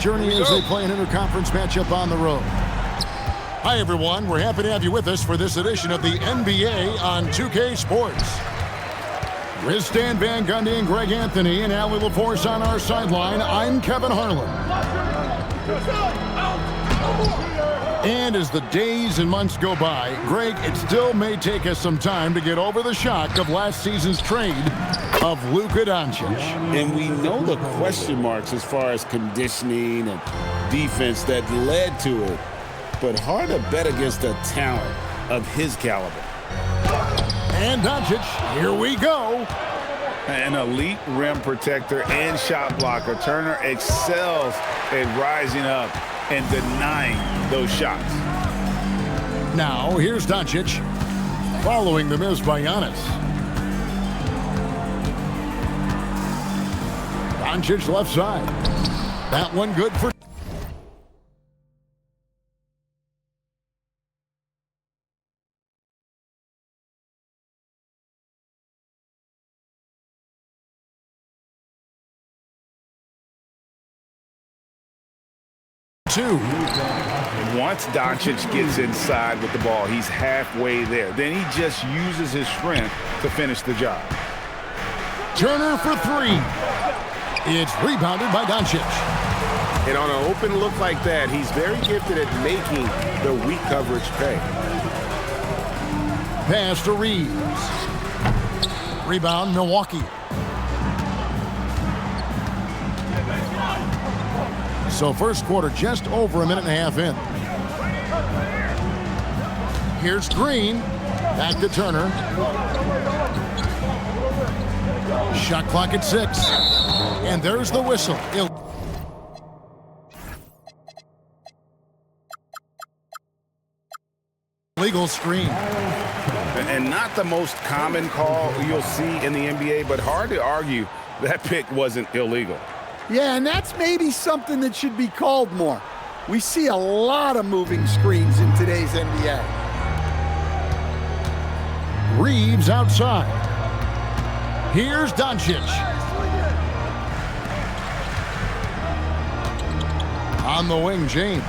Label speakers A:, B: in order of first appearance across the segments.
A: Journey as they play an interconference matchup on the road. Hi, everyone. We're happy to have you with us for this edition of the NBA on 2K Sports. With Stan Van Gundy and Greg Anthony and Allie LaForce on our sideline, I'm Kevin Harlan. And as the days and months go by, Greg, it still may take us some time to get over the shock of last season's trade of Luka Doncic.
B: And we know the question marks as far as conditioning and defense that led to it. But hard to bet against a talent of his caliber.
A: And Doncic, here we go.
B: An elite rim protector and shot blocker. Turner excels at rising up and denying those shots.
A: Now, here's Doncic following the miss by Giannis. Doncic left side. That one good for...
B: Once Doncic gets inside with the ball, he's halfway there. Then he just uses his strength to finish the job.
A: Turner for three. It's rebounded by Doncic.
B: And on an open look like that, he's very gifted at making the weak coverage pay.
A: Pass to Reeves. Rebound, Milwaukee. So first quarter just over a minute and a half in. Here's Green. Back to Turner. Shot clock at 6. And there's the whistle. Illegal screen.
B: And not the most common call you'll see in the NBA, but hard to argue that pick wasn't illegal.
C: Yeah, and that's maybe something that should be called more. We see a lot of moving screens in today's NBA.
A: Reeves outside. Here's Doncic. On the wing, James.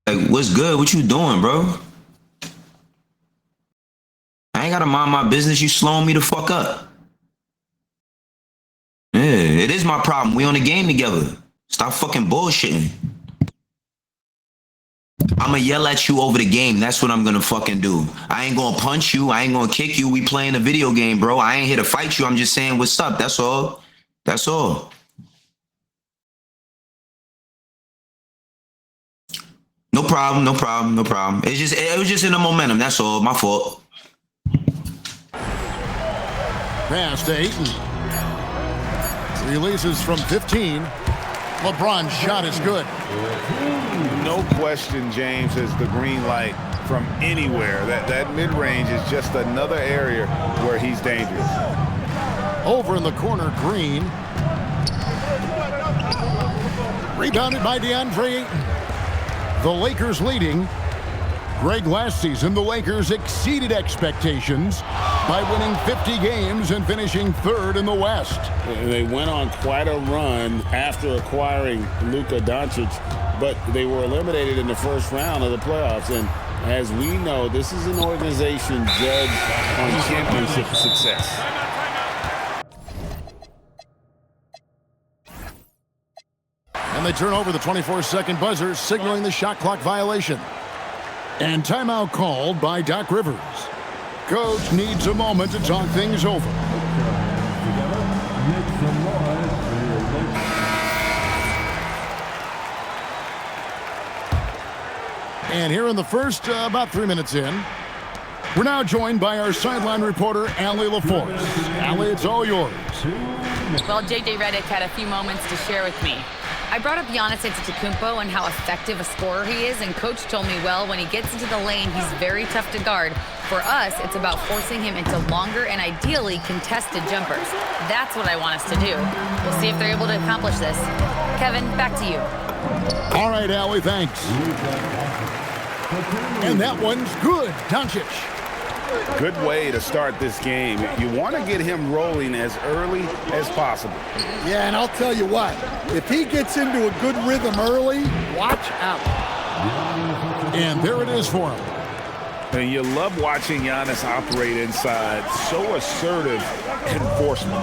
D: Like, what's good? What you doing, bro? I ain't gotta mind my business. You slowing me the fuck up. Yeah, it is my problem. We on the game together. Stop fucking bullshitting. I'ma yell at you over the game. That's what I'm gonna fucking do. I ain't gonna punch you. I ain't gonna kick you. We playing a video game, bro. I ain't here to fight you. I'm just saying what's up. That's all. That's all. No problem. No problem. No problem. It was just in the momentum. That's all. My fault.
A: Pass to Ayton. Releases from 15. LeBron's shot is good.
B: No question James has the green light from anywhere. That mid-range is just another area where he's dangerous.
A: Over in the corner, Green. Rebounded by DeAndre Ayton. The Lakers leading. Greg, last season, the Lakers exceeded expectations by winning 50 games and finishing third in the West.
B: They went on quite a run after acquiring Luka Doncic, but they were eliminated in the first round of the playoffs. And as we know, this is an organization judged on championship success.
A: And they turn over the 24-second buzzer, signaling the shot clock violation. And timeout called by Doc Rivers. Coach needs a moment to talk things over. And here in the first, about 3 minutes in, we're now joined by our sideline reporter, Allie LaForce. Allie, it's all yours.
E: Well, J.J. Redick had a few moments to share with me. I brought up Giannis Antetokounmpo and how effective a scorer he is, and Coach told me, well, when he gets into the lane, he's very tough to guard. For us, it's about forcing him into longer and ideally contested jumpers. That's what I want us to do. We'll see if they're able to accomplish this. Kevin, back to you.
A: All right, Allie, thanks. And that one's good. Doncic.
B: Good way to start this game. You want to get him rolling as early as possible.
C: Yeah, and I'll tell you what, if he gets into a good rhythm early, watch out.
A: And there it is for him.
B: And you love watching Giannis operate inside. So assertive and forceful.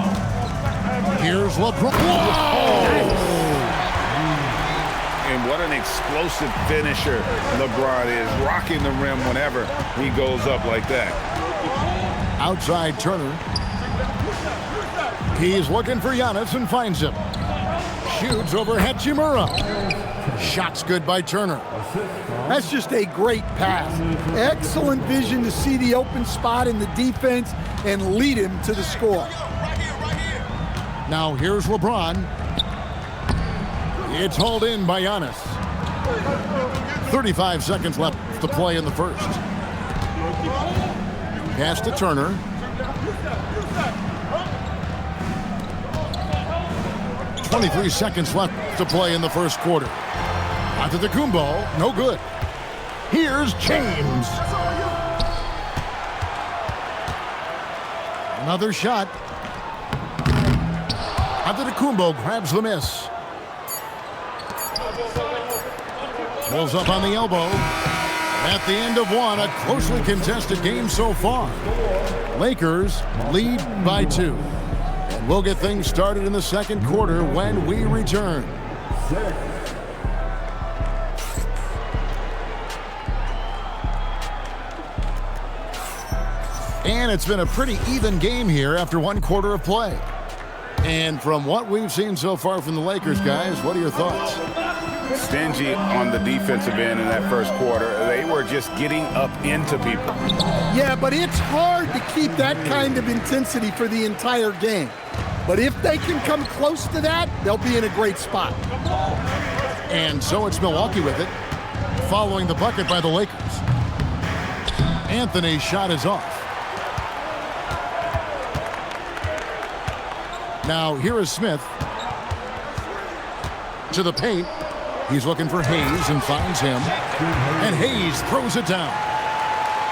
A: Here's LeBron. Whoa!
B: And what an explosive finisher LeBron is, rocking the rim whenever he goes up like that.
A: Outside Turner. He's looking for Giannis and finds him. Shoots over Hachimura. Shot's good by Turner.
C: That's just a great pass. Excellent vision to see the open spot in the defense and lead him to the score.
A: Now here's LeBron. It's hauled in by Giannis. 35 seconds left to play in the first. Pass to Turner. .23 seconds left to play in the first quarter. Antetokounmpo, no good. Here's James. Another shot. Antetokounmpo grabs the miss. Pulls up on the elbow. At the end of one, a closely contested game so far. Lakers lead by 2. And we'll get things started in the second quarter when we return. And it's been a pretty even game here after one quarter of play. And from what we've seen so far from the Lakers, guys, what are your thoughts?
B: Stingy on the defensive end in that first quarter. They were just getting up into people.
C: Yeah, but it's hard to keep that kind of intensity for the entire game. But if they can come close to that, they'll be in a great spot.
A: And so it's Milwaukee with it, following the bucket by the Lakers. Anthony's shot is off. Now here is Smith to the paint. He's looking for Hayes and finds him. And Hayes throws it down.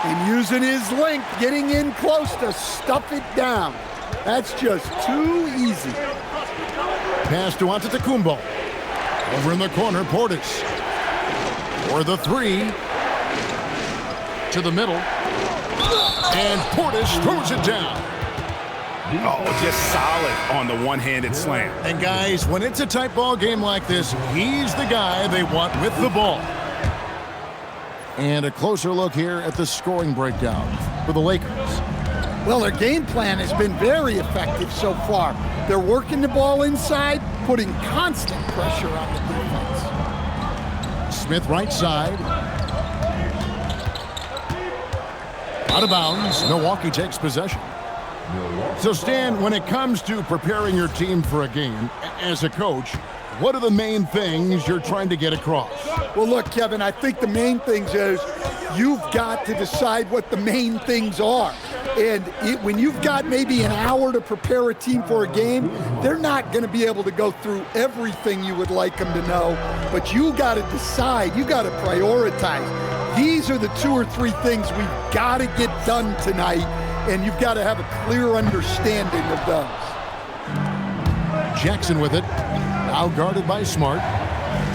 C: And using his length, getting in close to stuff it down. That's just too easy.
A: Pass to Antetokounmpo. Over in the corner, Portis. For the three. To the middle. And Portis throws it down.
B: Oh, just solid on the one-handed slam.
A: And guys, when it's a tight ball game like this, he's the guy they want with the ball. And a closer look here at the scoring breakdown for the Lakers.
C: Well, their game plan has been very effective so far. They're working the ball inside, putting constant pressure on the defense.
A: Smith right side. Out of bounds. Milwaukee takes possession. So, Stan, when it comes to preparing your team for a game, as a coach, what are the main things you're trying to get across?
C: Well, look, Kevin, I think the main things is you've got to decide what the main things are. And when you've got maybe an hour to prepare a team for a game, they're not going to be able to go through everything you would like them to know. But you got to decide. You got to prioritize. These are the 2 or 3 things we've got to get done tonight. And you've got to have a clear understanding of those.
A: Jackson with it. Now guarded by Smart.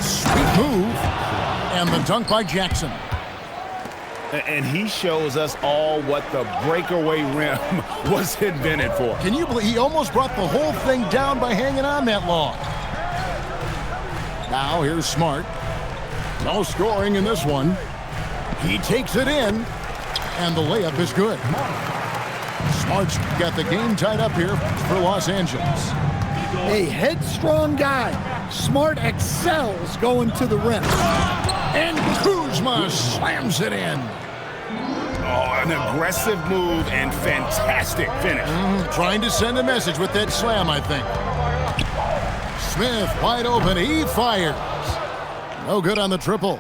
A: Sweet move. And the dunk by Jackson.
B: And he shows us all what the breakaway rim was invented for.
A: Can you believe he almost brought the whole thing down by hanging on that long? Now here's Smart. No scoring in this one. He takes it in. And the layup is good. Smart's got the game tied up here for Los Angeles.
C: A headstrong guy. Smart excels going to the rim.
A: And Kuzma slams it in.
B: Oh, an aggressive move and fantastic finish.
A: Trying to send a message with that slam, I think. Smith wide open. He fires. No good on the triple.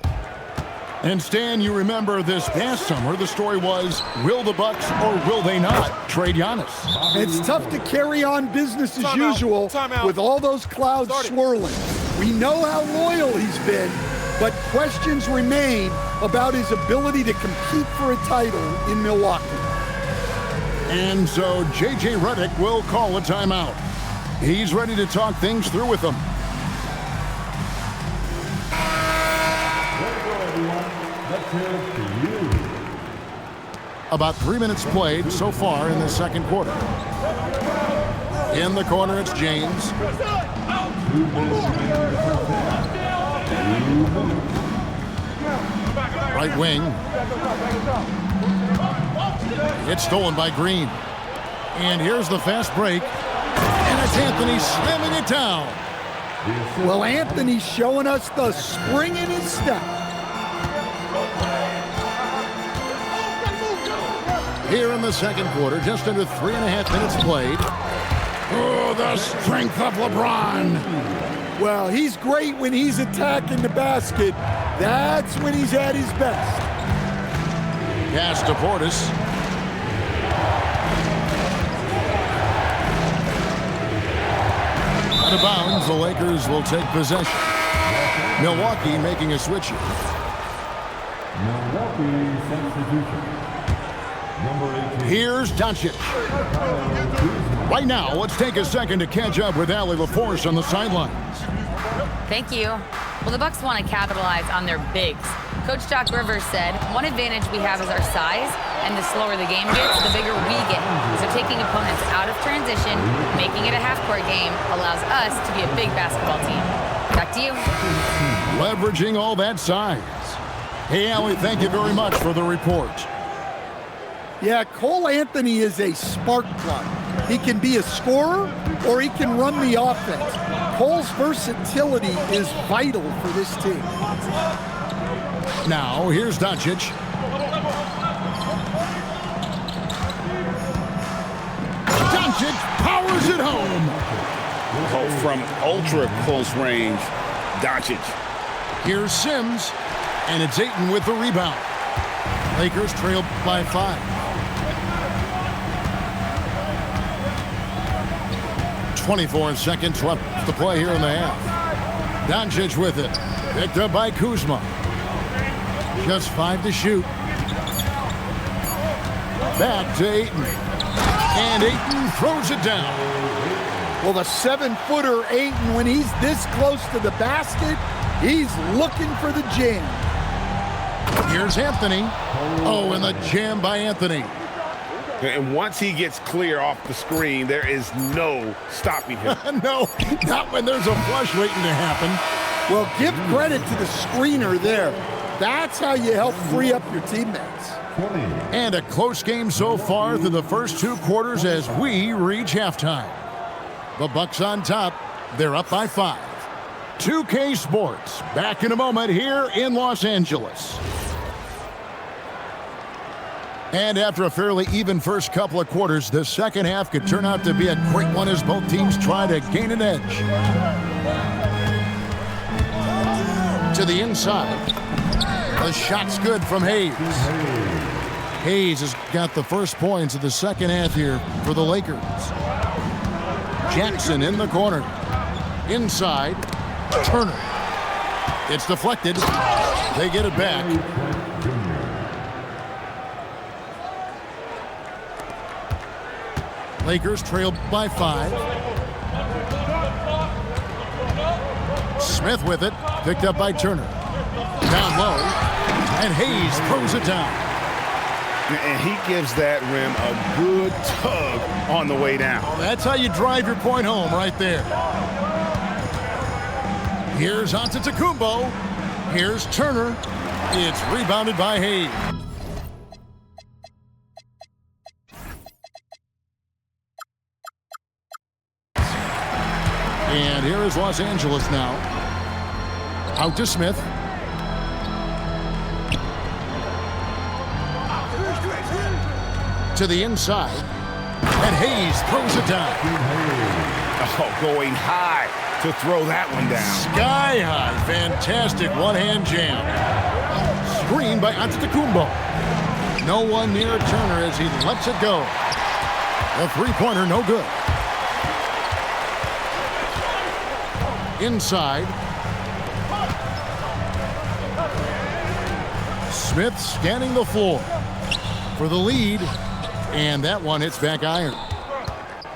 A: And Stan, you remember this past summer, the story was, will the Bucks or will they not trade Giannis?
C: It's tough to carry on business as usual with all those clouds swirling. We know how loyal he's been, but questions remain about his ability to compete for a title in Milwaukee.
A: And so J.J. Redick will call a timeout. He's ready to talk things through with them. About 3 minutes played so far in the second quarter. In the corner, it's James. Right wing. It's stolen by Green. And here's the fast break. And it's Anthony slamming it down.
C: Well, Anthony's showing us the spring in his step.
A: Here in the second quarter, just under 3.5 minutes played. Oh, the strength of LeBron.
C: Well, he's great when he's attacking the basket. That's when he's at his best.
A: Pass to Portis. Out of bounds, the Lakers will take possession. Milwaukee making a switch here.
F: Milwaukee substitution. Number 18.
A: Here's Doncic. Right now, let's take a second to catch up with Allie LaForce on the sidelines.
E: Thank you. Well, the Bucks want to capitalize on their bigs. Coach Doc Rivers said, one advantage we have is our size, and the slower the game gets, the bigger we get. So taking opponents out of transition, making it a half-court game, allows us to be a big basketball team. Back to you.
A: Leveraging all that size. Hey, Allie, thank you very much for the report.
C: Yeah, Cole Anthony is a spark plug. He can be a scorer or he can run the offense. Cole's versatility is vital for this team.
A: Now, here's Doncic. Doncic powers it home.
B: Oh, from ultra close range, Doncic.
A: Here's Sims, and it's Ayton with the rebound. Lakers trail by 5. 24 seconds left to play here in the half. Doncic with it. Picked up by Kuzma. Just 5 to shoot. Back to Ayton. And Ayton throws it down.
C: Well, the 7-footer Ayton, when he's this close to the basket, he's looking for the jam.
A: Here's Anthony. Oh, and the jam by Anthony.
B: And once he gets clear off the screen, there is no stopping him.
A: No, not when there's a flush waiting to happen.
C: Well, give credit to the screener there. That's how you help free up your teammates.
F: 20.
A: And a close game so far through the first 2 quarters as we reach halftime. The Bucks on top. They're up by 5. 2K Sports back in a moment here in Los Angeles. And after a fairly even first couple of quarters, the second half could turn out to be a great one as both teams try to gain an edge. To the inside. The shot's good from Hayes. Hayes has got the first points of the second half here for the Lakers. Jackson in the corner. Inside. Turner. It's deflected. They get it back. Lakers trail by 5. Smith with it. Picked up by Turner. Down low. And Hayes throws it down.
B: And he gives that rim a good tug on the way down.
A: That's how you drive your point home right there. Here's Antetokounmpo. Here's Turner. It's rebounded by Hayes. And here is Los Angeles now. Out to Smith. To the inside. And Hayes throws it down.
B: Oh, going high to throw that one down.
A: Sky high. Fantastic one-hand jam. Screen by Antetokounmpo. No one near Turner as he lets it go. The three-pointer no good. Inside. Smith scanning the floor for the lead. And that one hits back iron.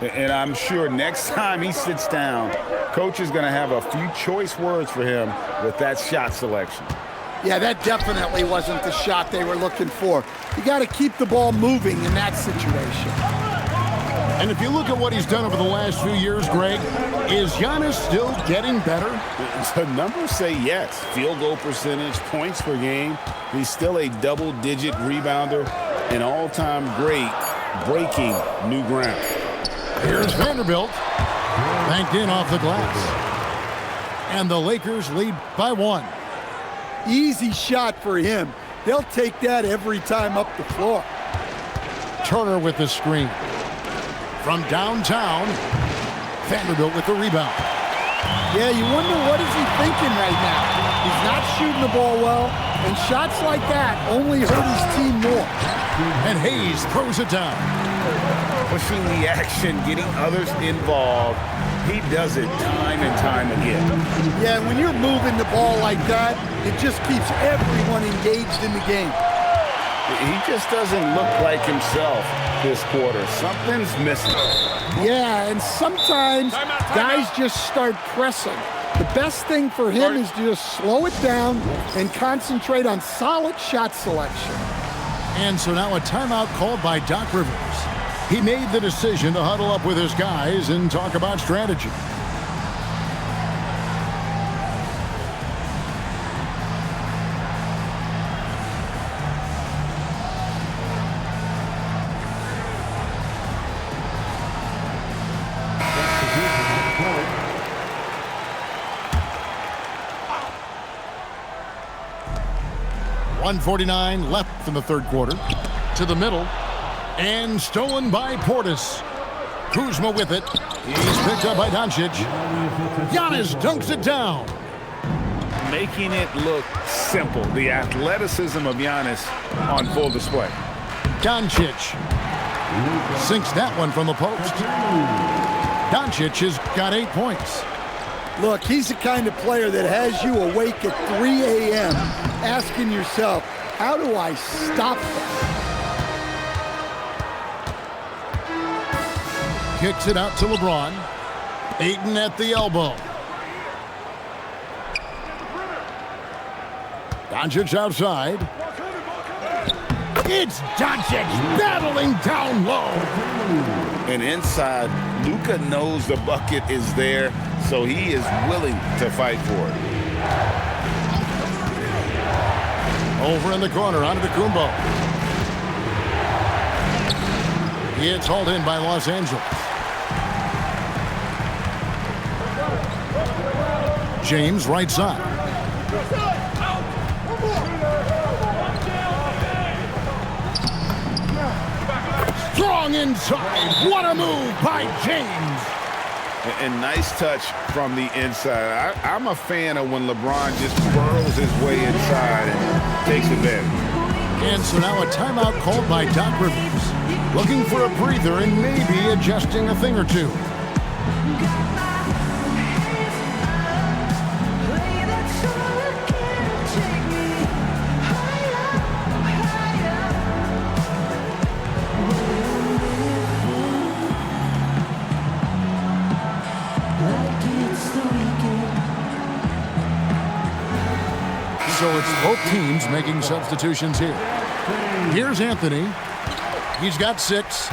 B: And I'm sure next time he sits down, coach is going to have a few choice words for him with that shot selection.
C: Yeah, that definitely wasn't the shot they were looking for. You got to keep the ball moving in that situation.
A: And if you look at what he's done over the last few years, Greg, is Giannis still getting better?
B: The numbers say yes. Field goal percentage, points per game. He's still a double-digit rebounder, an all-time great, breaking new ground.
A: Here's Vanderbilt, banked in off the glass. And the Lakers lead by 1.
C: Easy shot for him. They'll take that every time up the floor.
A: Turner with the screen. From downtown, Vanderbilt with the rebound.
C: Yeah, you wonder what is he thinking right now. He's not shooting the ball well, and shots like that only hurt his team more.
A: And Hayes throws it down.
B: Pushing the action, getting others involved. He does it time and time again.
C: Yeah, when you're moving the ball like that, it just keeps everyone engaged in the game.
B: He just doesn't look like himself this quarter. Something's missing.
C: Yeah, and sometimes guys just start pressing. The best thing for him is to just slow it down and concentrate on solid shot selection.
A: And so now a timeout called by Doc Rivers. He made the decision to huddle up with his guys and talk about strategy. .149 left in the third quarter. To the middle. And stolen by Portis. Kuzma with it. He's picked up by Doncic. Giannis dunks it down.
B: Making it look simple. The athleticism of Giannis on full display.
A: Doncic sinks that one from the post. Doncic has got 8 points.
C: Look, he's the kind of player that has you awake at 3 a.m. asking yourself, how do I stop this?
A: Kicks it out to LeBron. Ayton at the elbow. Doncic outside. It's Doncic battling down low.
B: And inside, Luka knows the bucket is there, so he is willing to fight for it.
A: Over in the corner, Antetokounmpo. It's hauled in by Los Angeles. James right side. Strong inside. What a move by James.
B: And nice touch from the inside. I'm a fan of when LeBron just burrows his way inside and takes advantage.
A: And so now a timeout called by Doc Rivers. Looking for a breather and maybe adjusting a thing or two. So it's both teams making substitutions here. Here's Anthony. He's got 6.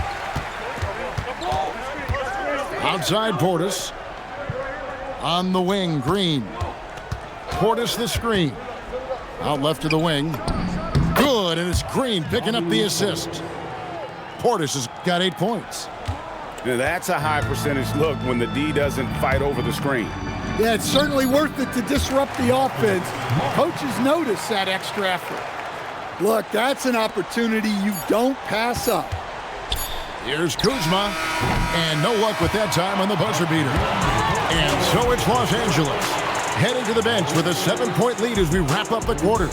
A: Outside Portis. On the wing, Green. Portis the screen. Out left to the wing. Good, and it's Green picking up the assist. Portis has got 8 points.
B: Now that's a high percentage look when the D doesn't fight over the screen.
C: Yeah, it's certainly worth it to disrupt the offense. Coaches notice that extra effort. Look, that's an opportunity you don't pass up.
A: Here's Kuzma, and no luck with that time on the buzzer beater. And so it's Los Angeles, heading to the bench with a 7-point lead as we wrap up the quarter.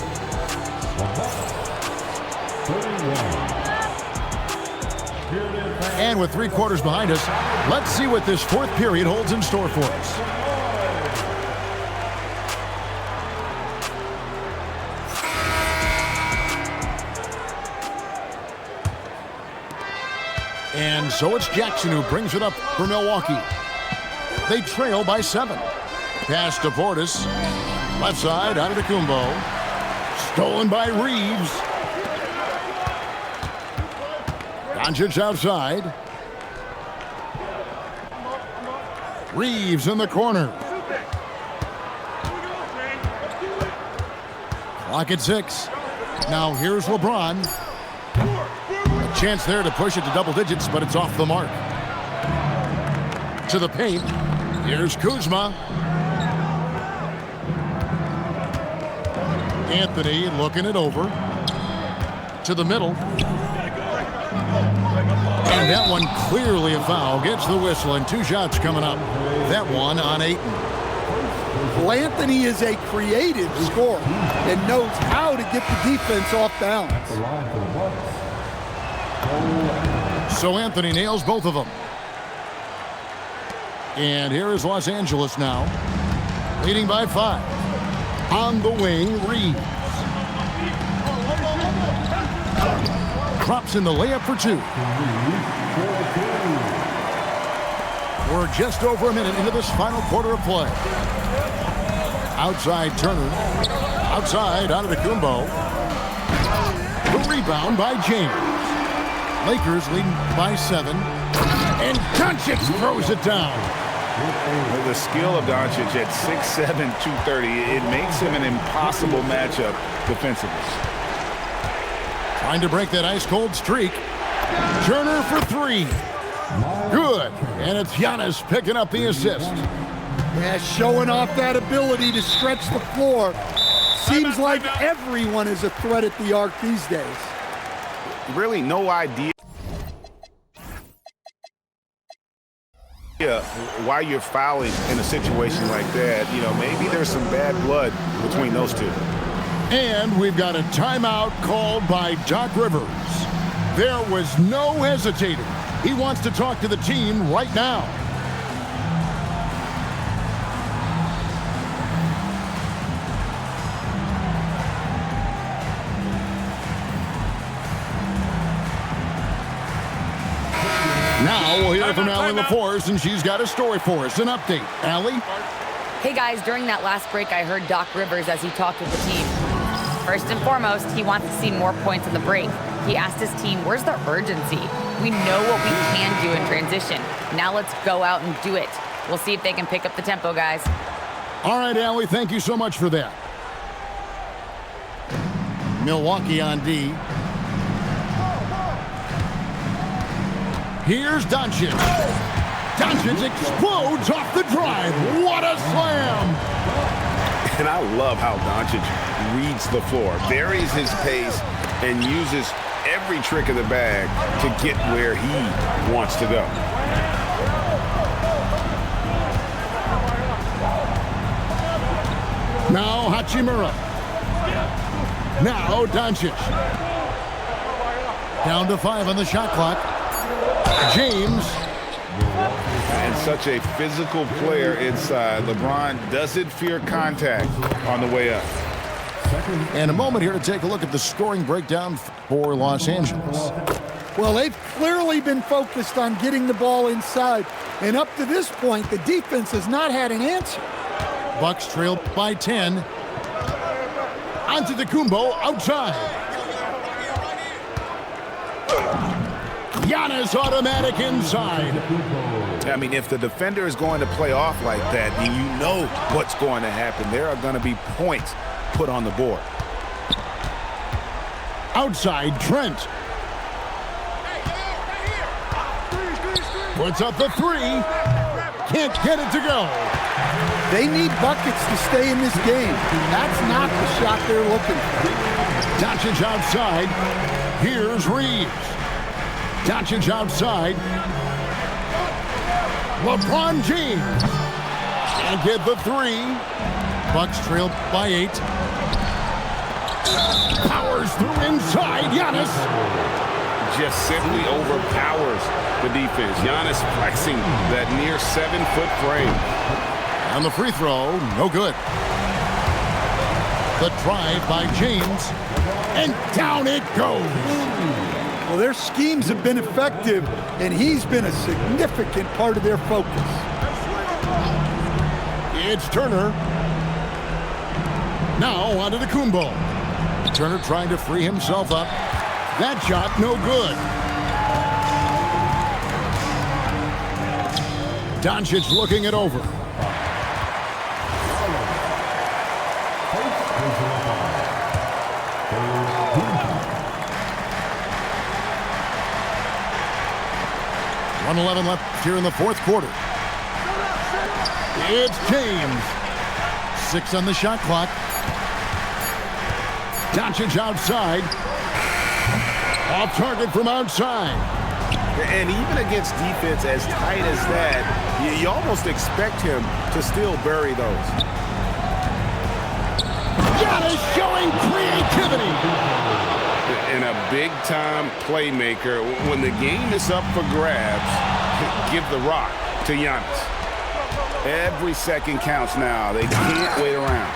A: And with 3 quarters behind us, let's see what this fourth period holds in store for us. So it's Jackson who brings it up for Milwaukee. They trail by 7. Pass to Portis. Left side, Antetokounmpo. Stolen by Reeves. Doncic outside. Reeves in the corner. Clock at 6. Now here's LeBron. A chance there to push it to double digits, but it's off the mark. To the paint. Here's Kuzma. Anthony looking it over. To the middle. And that one clearly a foul. Gets the whistle, and 2 shots coming up. That one on Ayton.
C: Well, Anthony is a creative scorer and knows how to get the defense off balance.
A: So Anthony nails both of them. And here is Los Angeles now, leading by 5. On the wing, Reeves. Drops in the layup for 2. We're just over a minute into this final quarter of play. Outside Turner. Outside Antetokounmpo. The rebound by James. Lakers leading by 7. And Doncic throws it down.
G: The skill of Doncic at 6'7", 230, it makes him an impossible matchup defensively.
A: Trying to break that ice-cold streak. Turner for 3. Good. And it's Giannis picking up the assist.
C: Yeah, showing off that ability to stretch the floor. Seems like everyone is a threat at the arc these days.
G: Really no idea why you're fouling in a situation like that. You know, maybe there's some bad blood between those two.
A: And we've got a timeout called by Doc Rivers. There was no hesitating. He wants to talk to the team right now. Now we'll hear from Allie LaForce, and she's got a story for us. An update. Allie?
E: Hey guys, during that last break, I heard Doc Rivers as he talked with the team. First and foremost, he wants to see more points on the break. He asked his team, where's the urgency? We know what we can do in transition. Now let's go out and do it. We'll see if they can pick up the tempo, guys.
A: All right, Allie, thank you so much for that. Milwaukee on D. Here's Doncic. Doncic explodes off the drive. What a slam!
G: And I love how Doncic reads the floor, varies his pace, and uses every trick of the bag to get where he wants to go.
A: Now Hachimura. Now Doncic. Down to 5 on the shot clock. James.
G: And such a physical player inside. LeBron doesn't fear contact on the way up.
A: And a moment here to take a look at the scoring breakdown for Los Angeles.
C: Well, they've clearly been focused on getting the ball inside. And up to this point, the defense has not had an answer.
A: Bucks trail by 10. Antetokounmpo outside. Giannis automatic inside.
G: I mean, if the defender is going to play off like that, then you know what's going to happen. There are going to be points put on the board.
A: Outside, Trent. Puts up the 3. Can't get it to go.
C: They need buckets to stay in this game. That's not the shot they're looking for.
A: Doncic outside. Here's Reeves. Doncic outside. LeBron James. And get the 3. Bucks trail by 8. Powers through inside. Giannis.
G: Just simply overpowers the defense. Giannis flexing that near 7-foot frame.
A: On the free throw, no good. The drive by James. And down it goes.
C: Well, their schemes have been effective, and he's been a significant part of their focus.
A: It's Turner. Now on to the Kumbo. Turner trying to free himself up. That shot, no good. Doncic looking it over. .111 left here in the fourth quarter. It's James. 6 on the shot clock. Doncic outside. Off target from outside.
G: And even against defense as tight as that, you almost expect him to still bury those.
A: Giannis showing creativity.
G: And a big-time playmaker. When the game is up for grabs, give the rock to Giannis. Every second counts now. They can't wait around.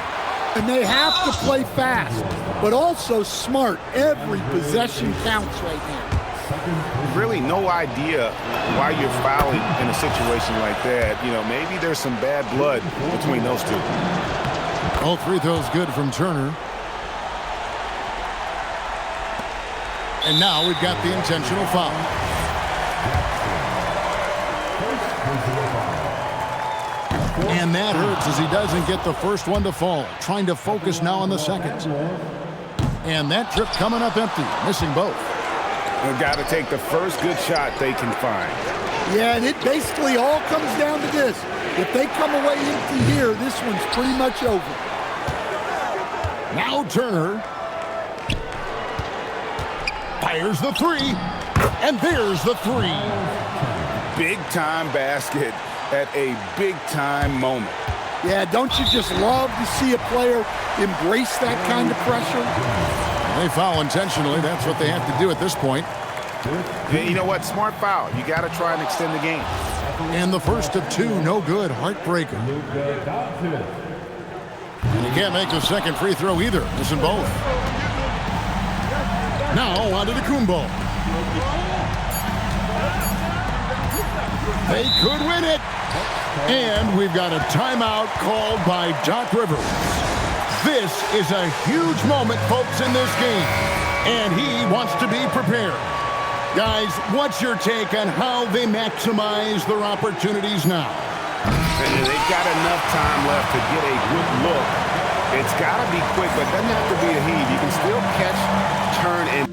C: And they have to play fast, but also smart. Every possession counts right now.
G: Really no idea why you're fouling in a situation like that. You know, maybe there's some bad blood between those two.
A: All free throws good from Turner. And now we've got the intentional foul. And that hurts as he doesn't get the first one to fall. Trying to focus now on the second. And that trip coming up empty, missing both.
G: They've got to take the first good shot they can find.
C: Yeah, and it basically all comes down to this. If they come away empty here, this one's pretty much over.
A: Now Turner fires the three, and there's the three.
G: Big-time basket at a big-time moment.
C: Yeah, don't you just love to see a player embrace that kind of pressure?
A: They foul intentionally. That's what they have to do at this point.
G: Yeah, you know what? Smart foul. You got to try and extend the game.
A: And the first of two, no good. Heartbreaker. And he can't make the second free throw either. Missing both. Now on to the Kumbo. They could win it. And we've got a timeout called by Doc Rivers. This is a huge moment, folks, in this game. And he wants to be prepared. Guys, what's your take on how they maximize their opportunities now?
G: And they've got enough time left to get a good look. It's got to be quick, but it doesn't have to be a heave. You can still catch, turn, and